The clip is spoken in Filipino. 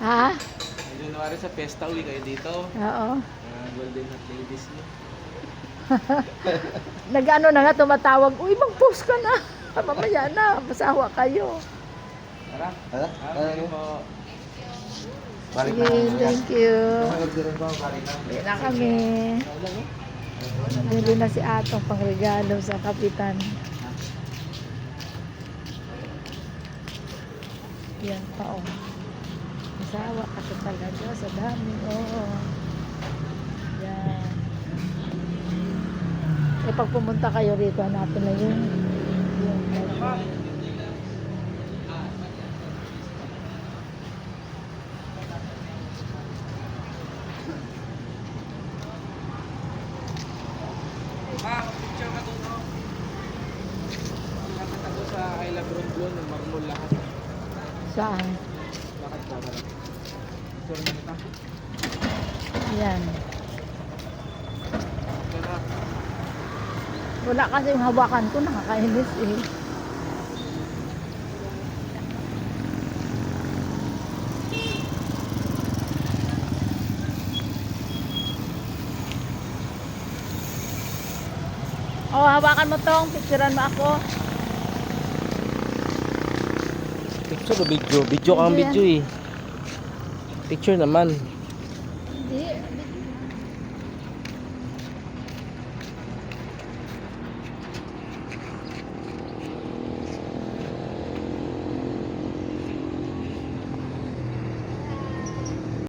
Ha? January sa Fiesta, uwi kayo dito. Oo. Golden Hot Ladies niyo. Nag-ano na nga, tumatawag. Uy, mag-post ka na. Mamaya na, masawa kayo. Tara. Hala? Thank you po. Balik Sige, na. thank you. Tumagod po, balik na. Uwi na kami. Bili na si Atong pangregalo sa kapitan. Yan pa, oh. Masawa ka talaga sa dami. Oo. Yan. Eh, pag pumunta kayo rito, hanapin na yun. Picture ka doon, no? Lahat ako sa I Love Ronblon, ng marmol lahat. Saan? Lakad ka na lang. Picture mo kita. Yan. Kaya Wala kasi yung hawakan ko, nakakainis eh. Oh, hawakan mo tong, picturean mo ako. picture o video? Video kang Video yan. video eh. Picture naman.